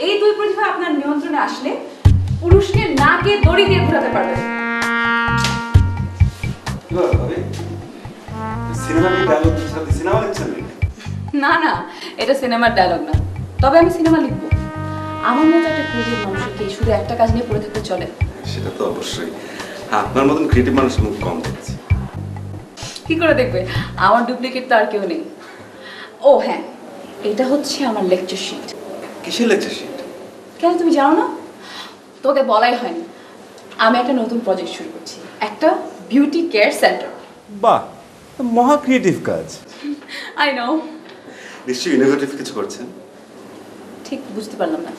এই দুই প্রতিভা আপনার নিয়ন্ত্রণে আসলে পুরুষকে নাকে দড়ি দিয়ে ঘোরাতে পারবেন। না না, এটা সিনেমার ডায়লগ না, তবে আমি সিনেমা লিখবো। আমার মতো একটা ক্রিয়েটিভ মানুষকে শুধু একটা কাজ নিয়ে পড়ে থাকতে চলে? সেটা তো অবশ্যই, আপনার মতন ক্রিয়েটিভ মানুষ মুখ কম দেখছি। কি করে দেখবে, আমার ডুপ্লিকেট তো আর কেউ নেই। ও হ্যাঁ, এটা হচ্ছে আমার লেকচার শিট। কিসের লেকচার শিট? কেন তুমি জানো না? তোকে বলাই হয়নি, আমি একটা নতুন প্রজেক্ট শুরু করছি, একটা বিউটি কেয়ার সেন্টার। বাহ, মহা ক্রিয়েটিভ কাজ। I know. নিশ্চয়ই ইনোভেটিভ কিছু করছেন। ঠিক বুঝতে পারলাম না।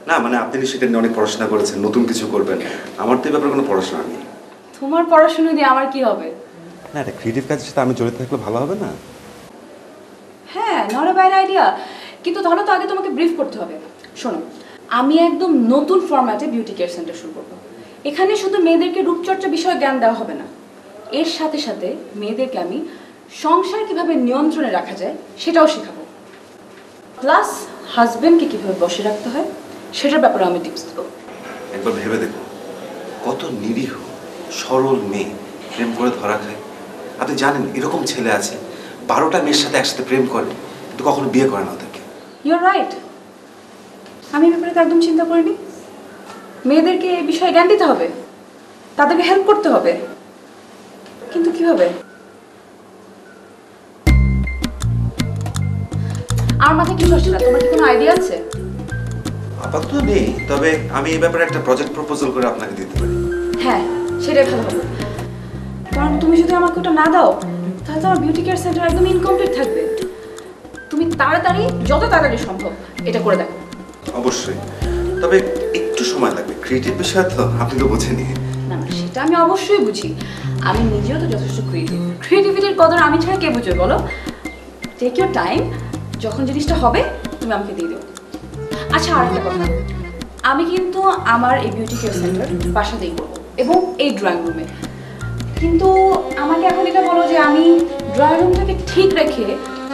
না মানে আপনি সেটা নিয়ে অনেক পড়াশোনা করেছেন, নতুন কিছু করবেন। আমার তো এই ব্যাপারে কোনো পড়াশোনা নেই। তোমার পড়াশোনা দিয়ে আমার কি হবে? না, এটা ক্রিয়েটিভ কাজের সাথে আমি জড়িত থাকলে ভালো হবে না? হ্যাঁ, নট আ ব্যাড আইডিয়া, কিন্তু তাহলে তো আগে তোমাকে ব্রিফ করতে হবে। শোনো, আমি একদম নতুন ফরম্যাটে বিউটি কেয়ার সেন্টার শুরু করবো। এখানে শুধু মেয়েদেরকে রূপচর্চা বিষয়ে জ্ঞান দেওয়া হবে না, এর সাথে সাথে মেয়েদেরকে আমি সংসার কিভাবে নিয়ন্ত্রণে রাখা যায় সেটাও শেখাবো। প্লাস হাজবেন্ডকে কিভাবে বসে রাখতে হয় সেটার ব্যাপারে আমি টিপস দেবো। একবার ভেবে দেখো, কত নিরীহ সরল মেয়ে প্রেম করে ধরা খায়। আপনি জানেন এরকম ছেলে আছে 12টা মেয়ের সাথে একসাথে প্রেম করে, কিন্তু কখনো বিয়ে করে না ওদেরকে। ইউর রাইট, আমি এই ব্যাপারে তো একদম চিন্তা করিনি। মেয়েদেরকে এই বিষয়ে জ্ঞান দিতে হবে, তাদেরকে হেল্প করতে হবে, কিন্তু কিভাবে? আমার মাথায় কিছু আসছে না, তোমার কি কোনো আইডিয়া আছে? আপাতত নেই, তবে আমি এই ব্যাপারে একটা প্রজেক্ট প্রপোজাল করে আপনাকে দিতে পারি। হ্যাঁ, সেটাই ভালো হবে, কারণ তুমি যদি আমাকে ওটা না দাও তাহলে তো আমার বিউটি কেয়ার সেন্টার একদম ইনকমপ্লিট থাকবে। তুমি তাড়াতাড়ি, যত তাড়াতাড়ি সম্ভব এটা করে দেখো। অবশ্যই, তবে একটু সময় লাগবে, ক্রিয়েটিভ বিষয় তো আপনি তো বোঝেনি। না না, সেটা আমি অবশ্যই বুঝি, আমি নিজেও তো যথেষ্ট ক্রিয়েটিভ। ক্রিয়েটিভিটির কদর আমি ছাড়া কে বুঝবে বলো? টেক ইউর টাইম, যখন জিনিসটা হবে তুমি আমাকে দিয়ে দেবো। আচ্ছা, আর একটা কথা, আমি কিন্তু আমার এই বিউটি কেয়ার সেন্টার বাসাতেই করবো এবং এই ড্রয়িং রুমে। কিন্তু আমাকে এখন এটা বলো যে আমি ড্রয়িং রুমটাকে ঠিক রেখে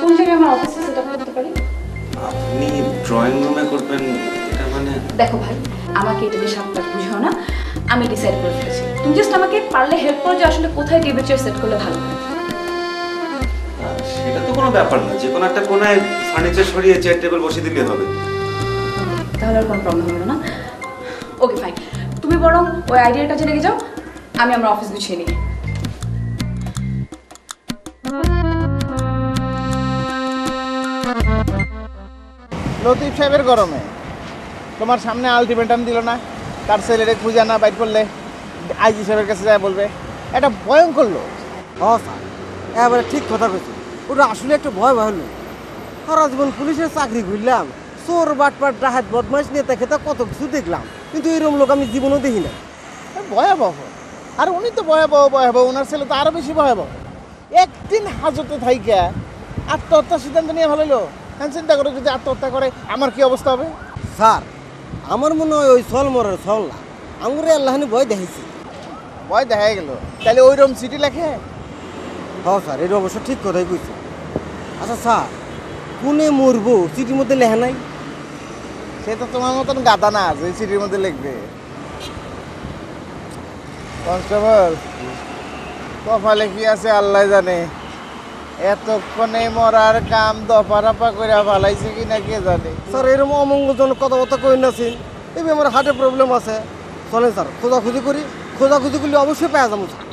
কোন জায়গায় আমার অফিসে সেট আপ করতে পারি? আপনি ড্রয়িং রুমে করবেন, এটা মানে? দেখো ভাই, আমাকে এটা দিয়ে সাত পাঁচ বুঝাও না, আমি ডিসাইড করে ফেলেছি। তুমি জাস্ট আমাকে পারলে হেল্প করো যে আসলে কোথায় টেবিল চেয়ার সেট করলে ভালো হয়। সেটা তো কোনো ব্যাপার না, যে কোনো একটা কোনায় ফার্নিচার সরিয়ে চেয়ার টেবিল বসিয়ে দিলে হবে। তাহলে আর কোনো প্রবলেম হবে না। ওকে ফাইন, তুমি বরং ওই আইডিয়ার কাছে লেগে যাও, আমি আমার অফিস গুছিয়ে নিই। লতিফ সাহেবের গরমে তোমার সামনে আলটিমেটাম দিল না, তার ছেলেরে খুঁজে না বাইর করলে আইজি সাহেবের কাছে যায় বলবে, এটা ভয়ঙ্কর লোক। হ্যাঁ স্যার, এবারে ঠিক কথা কইছি, ওটা আসলে একটা ভয় ভয় লোক। সারা জীবন পুলিশের চাকরি করলাম, চোর বাটপাট ডাহাত বদমাইশ নেতা খেতা কত কিছু দেখলাম, কিন্তু এরকম লোক আমি জীবনেও দেখি না। ভয়াবহ, আর উনি তো ভয়াবহ ভয়াবহ, ওনার ছেলে তো আরও বেশি ভয়াবহ। একদিন হাজতে থাইকা আত্মহত্যার সিদ্ধান্ত নিয়ে ভালো। হ্যাঁ, চিন্তা করে যদি আত্মহত্যা করে আমার কি অবস্থা হবে? স্যার, আমার মনে হয় ওই ছল মরার ছল না, আঙুরে আল্লাহানি ভয় দেখেছি। ভয় দেখা গেল, তাহলে ওইরকম চিঠি লেখে? হ্যাঁ স্যার, এটা অবশ্য ঠিক কথাই কইছে। আচ্ছা স্যার, কোনে মরবো চিঠির মধ্যে লেখা নাই? সে তো তোমার মতন গাদা না যে চিঠির মধ্যে লিখবে। কনস্টেবল, কপালে কি আছে আল্লাহ জানে, এতক্ষণে মরার কাম দফারাফা করে ভালাইছে কি না কে জানে। স্যার, এরকম অমঙ্গলজনক কথাবার্তা কই নাছেন, এই আমার হার্টের প্রবলেম আছে। চলেন স্যার, খোঁজাখুঁজি করি, খোঁজাখুঁজি করলে অবশ্যই পেয়ে যাবো স্যার।